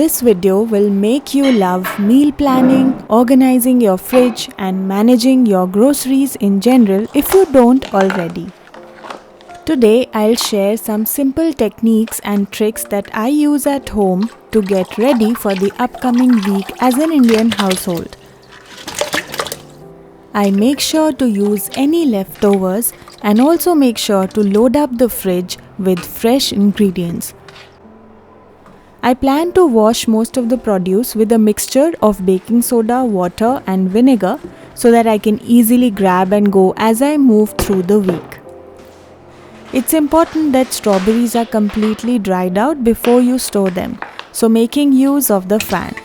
This video will make you love meal planning, organizing your fridge and managing your groceries in general if you don't already. Today I'll share some simple techniques and tricks that I use at home to get ready for the upcoming week as an Indian household. I make sure to use any leftovers and also make sure to load up the fridge with fresh ingredients. I plan to wash most of the produce with a mixture of baking soda, water and vinegar so that I can easily grab and go as I move through the week. It's important that strawberries are completely dried out before you store them, so making use of the fan.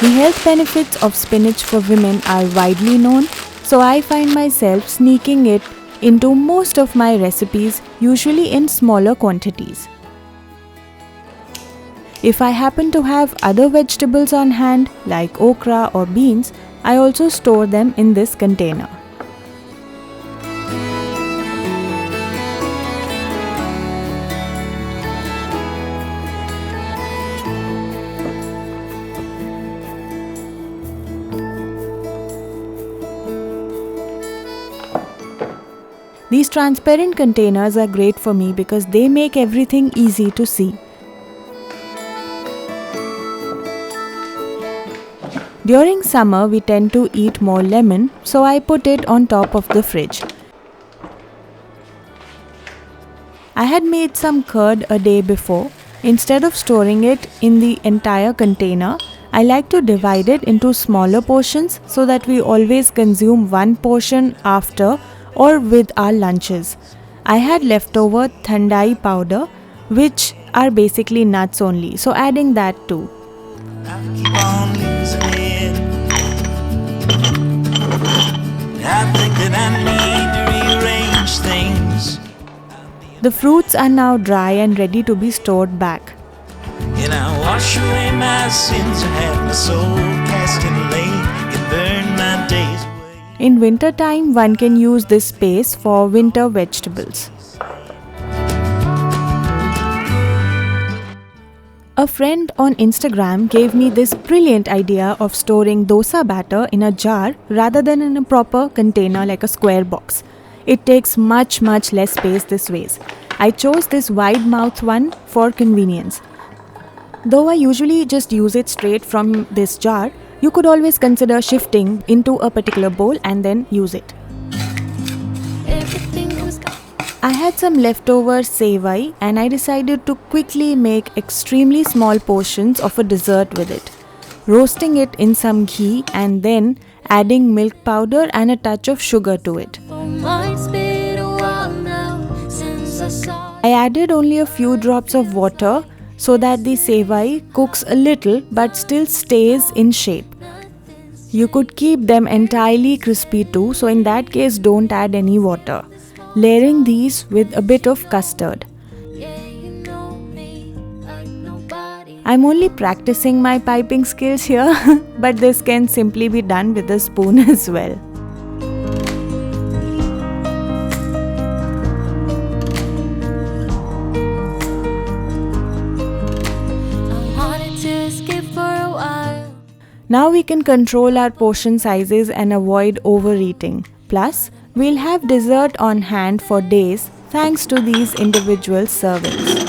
The health benefits of spinach for women are widely known, so I find myself sneaking it into most of my recipes, usually in smaller quantities. If I happen to have other vegetables on hand, like okra or beans, I also store them in this container. These transparent containers are great for me because they make everything easy to see. During summer, we tend to eat more lemon, so I put it on top of the fridge. I had made some curd a day before. Instead of storing it in the entire container, I like to divide it into smaller portions so that we always consume one portion after or with our lunches. I had leftover thandai powder, which are basically nuts only, so adding that too. The fruits are now dry and ready to be stored back. And I wash away my sins, I had my soul cast in a lake, it burned my days. In winter time, one can use this space for winter vegetables. A friend on Instagram gave me this brilliant idea of storing dosa batter in a jar rather than in a proper container like a square box. It takes much less space this way. I chose this wide mouth one for convenience. Though I usually just use it straight from this jar, you could always consider shifting into a particular bowl and then use it. I had some leftover savoury and I decided to quickly make extremely small portions of a dessert with it. Roasting it in some ghee and then adding milk powder and a touch of sugar to it. I added only a few drops of water so that the savoury cooks a little but still stays in shape. You could keep them entirely crispy too, so in that case don't add any water. Layering these with a bit of custard. I'm only practicing my piping skills here, but this can simply be done with a spoon as well. Now we can control our portion sizes and avoid overeating. Plus, we'll have dessert on hand for days thanks to these individual servings.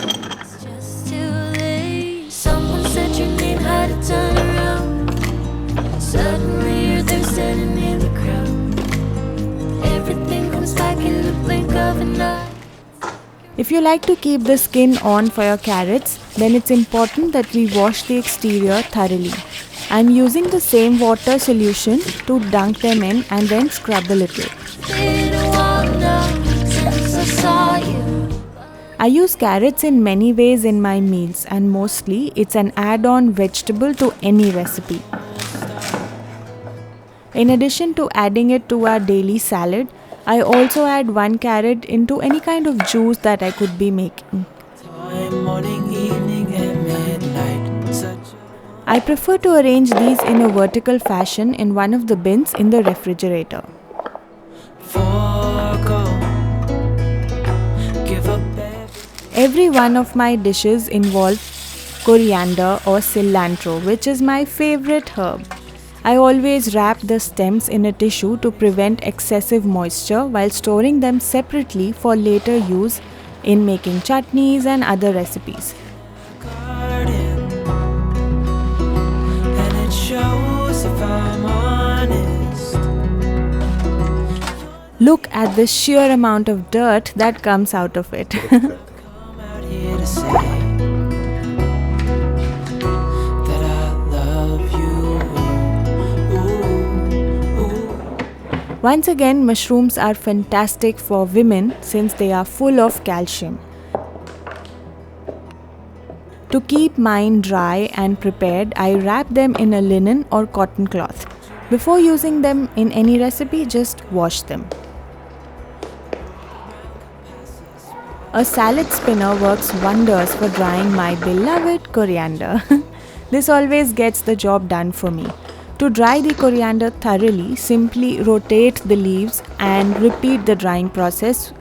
If you like to keep the skin on for your carrots, then it's important that we wash the exterior thoroughly. I'm using the same water solution to dunk them in and then scrub a little. I use carrots in many ways in my meals and mostly it's an add-on vegetable to any recipe. In addition to adding it to our daily salad, I also add one carrot into any kind of juice that I could be making. Morning, evening and midnight, such I prefer to arrange these in a vertical fashion in one of the bins in the refrigerator. Every one of my dishes involves coriander or cilantro, which is my favorite herb. I always wrap the stems in a tissue to prevent excessive moisture while storing them separately for later use in making chutneys and other recipes. Look at the sheer amount of dirt that comes out of it. Once again, mushrooms are fantastic for women since they are full of calcium. To keep mine dry and prepared, I wrap them in a linen or cotton cloth. Before using them in any recipe, just wash them. A salad spinner works wonders for drying my beloved coriander. This always gets the job done for me. To dry the coriander thoroughly, simply rotate the leaves and repeat the drying process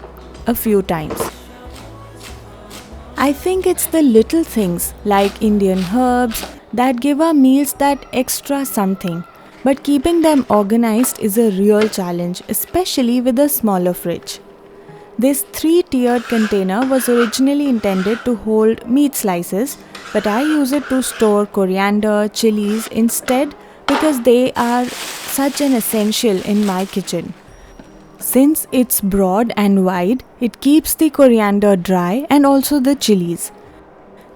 a few times. I think it's the little things like Indian herbs that give our meals that extra something. But keeping them organized is a real challenge, especially with a smaller fridge. This 3-tiered container was originally intended to hold meat slices, but I use it to store coriander, chillies instead because they are such an essential in my kitchen. Since it's broad and wide, it keeps the coriander dry and also the chillies.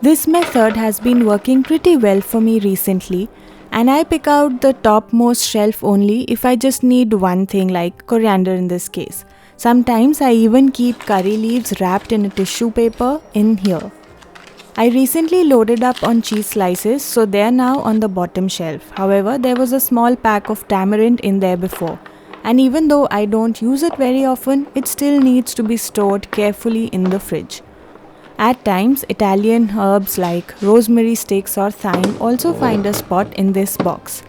This method has been working pretty well for me recently, and I pick out the topmost shelf only if I just need one thing, like coriander in this case. Sometimes I even keep curry leaves wrapped in a tissue paper in here. I recently loaded up on cheese slices, so they are now on the bottom shelf. However, there was a small pack of tamarind in there before, and even though I don't use it very often, it still needs to be stored carefully in the fridge. At times, Italian herbs like rosemary sticks or thyme also find a spot in this box.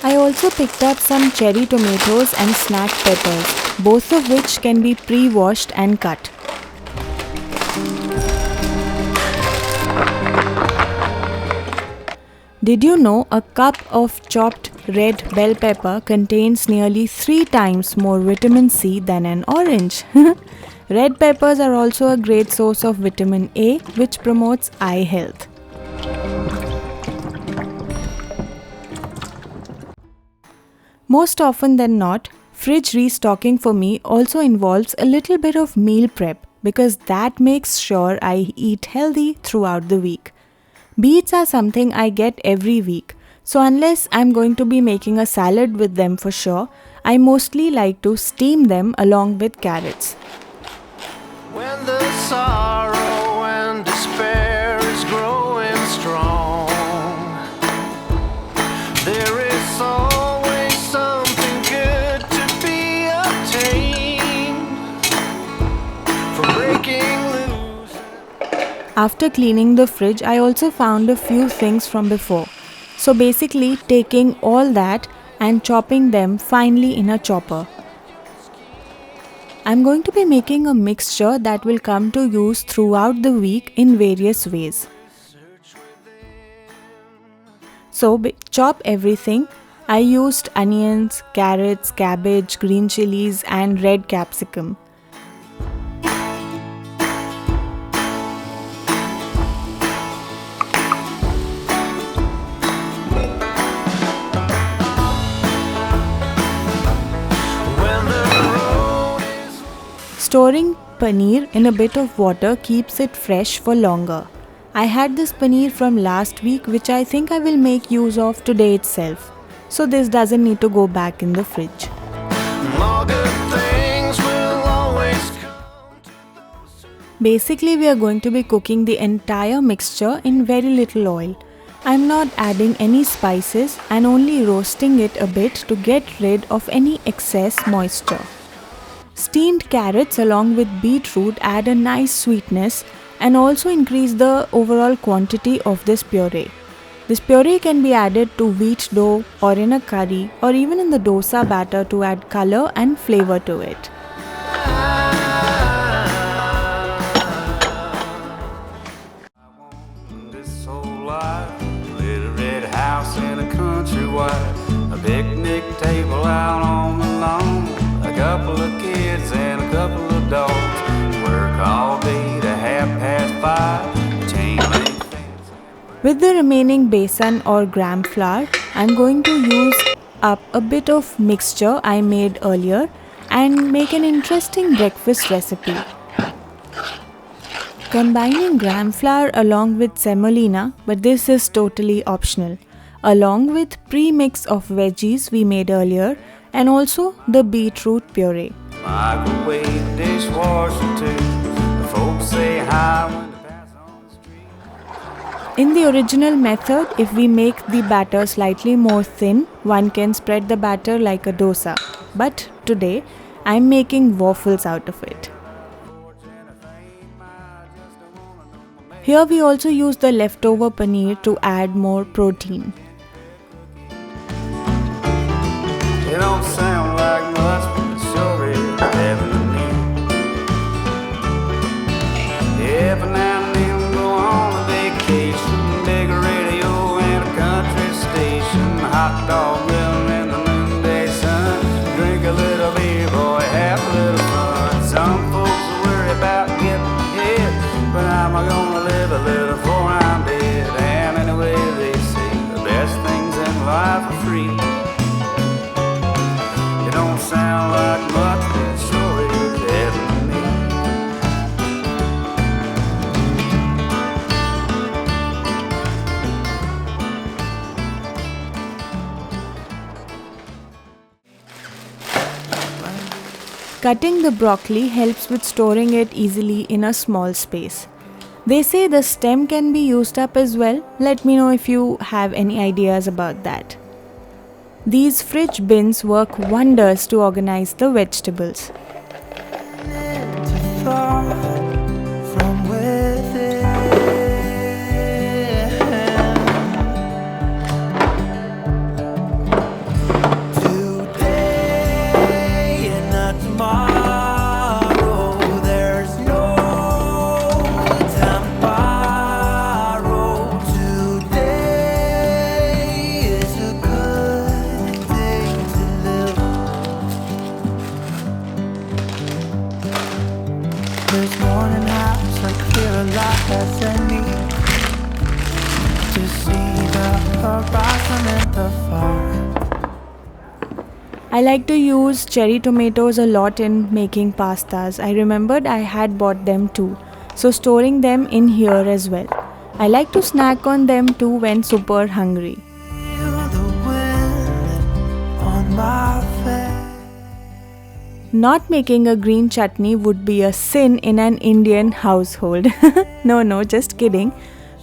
I also picked up some cherry tomatoes and snack peppers, both of which can be pre-washed and cut. Did you know a cup of chopped red bell pepper contains nearly 3 times more vitamin C than an orange? Red peppers are also a great source of vitamin A, which promotes eye health. Most often than not, fridge restocking for me also involves a little bit of meal prep because that makes sure I eat healthy throughout the week. Beets are something I get every week, so unless I'm going to be making a salad with them for sure, I mostly like to steam them along with carrots. When the sorrow and despair is growing strong, there is always something good to be obtained from breaking loose. After cleaning the fridge, I also found a few things from before. So basically taking all that and chopping them finely in a chopper. I'm going to be making a mixture that will come to use throughout the week in various ways. So chop everything. I used onions, carrots, cabbage, green chilies and red capsicum. Storing paneer in a bit of water keeps it fresh for longer. I had this paneer from last week, which I think I will make use of today itself. So this doesn't need to go back in the fridge. Basically, we are going to be cooking the entire mixture in very little oil. I'm not adding any spices and only roasting it a bit to get rid of any excess moisture. Steamed carrots along with beetroot add a nice sweetness and also increase the overall quantity of this puree. This puree can be added to wheat dough or in a curry or even in the dosa batter to add color and flavor to it. A picnic table out on the lawn, a couple of kids and a couple of dogs. Work all day to 5:30. Chain link fence. With the remaining besan or gram flour, I'm going to use up a bit of mixture I made earlier and make an interesting breakfast recipe. Combining gram flour along with semolina, but this is totally optional, along with pre-mix of veggies we made earlier and also the beetroot puree. Microwave, dishwasher too. The folks say hi when they pass on the street. In the original method, if we make the batter slightly more thin, one can spread the batter like a dosa. But today, I'm making waffles out of it. Here we also use the leftover paneer to add more protein. It don't sound like much, but it sure is heaven to me. Every now and then go on a vacation, big radio and a country station, hot dog grill in the noonday sun, drink a little beer, boy, have a little fun. Some folks worry about getting hit, but I'm gonna live a little before I'm dead. And anyway, they say the best things in life are free. It don't sound like much, but it sure is heaven to me. Cutting the broccoli helps with storing it easily in a small space. They say the stem can be used up as well. Let me know if you have any ideas about that. These fridge bins work wonders to organize the vegetables. This morning house, I feel a lot less than me. To see the horizon and the far. I like to use cherry tomatoes a lot in making pastas. I remembered I had bought them too, so storing them in here as well. I like to snack on them too when super hungry. Feel the wind on my face. Not making a green chutney would be a sin in an Indian household. No, just kidding.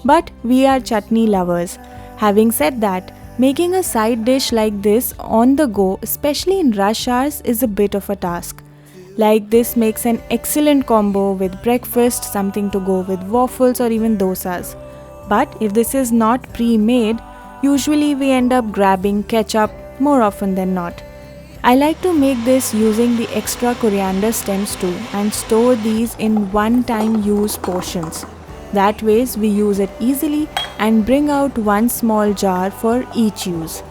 But we are chutney lovers. Having said that, making a side dish like this on the go, especially in rush hours, is a bit of a task. Like this makes an excellent combo with breakfast, something to go with waffles or even dosas. But if this is not pre-made, usually we end up grabbing ketchup more often than not. I like to make this using the extra coriander stems too and store these in one-time use portions. That ways we use it easily and bring out one small jar for each use.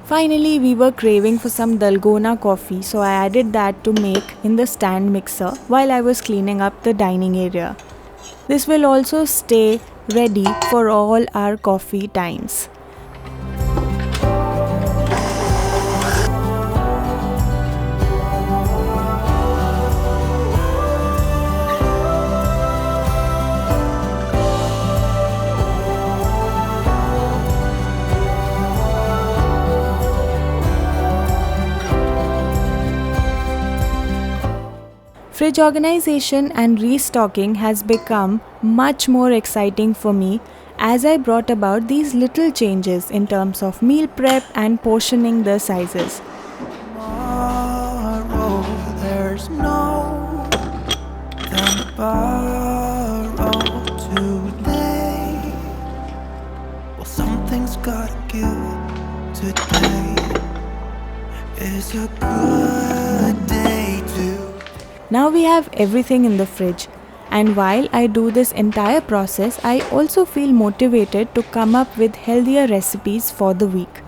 Finally, we were craving for some dalgona coffee, so I added that to make in the stand mixer while I was cleaning up the dining area. This will also stay ready for all our coffee times. Fridge organization and restocking has become much more exciting for me as I brought about these little changes in terms of meal prep and portioning the sizes. Tomorrow, there's no time to borrow today. Well, something's gotta give. Today is a good day to. Now we have everything in the fridge, and while I do this entire process, I also feel motivated to come up with healthier recipes for the week.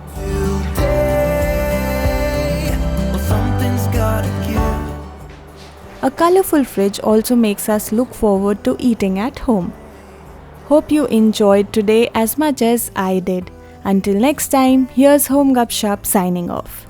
A colorful fridge also makes us look forward to eating at home. Hope you enjoyed today as much as I did. Until next time, here's Home Gupshup signing off.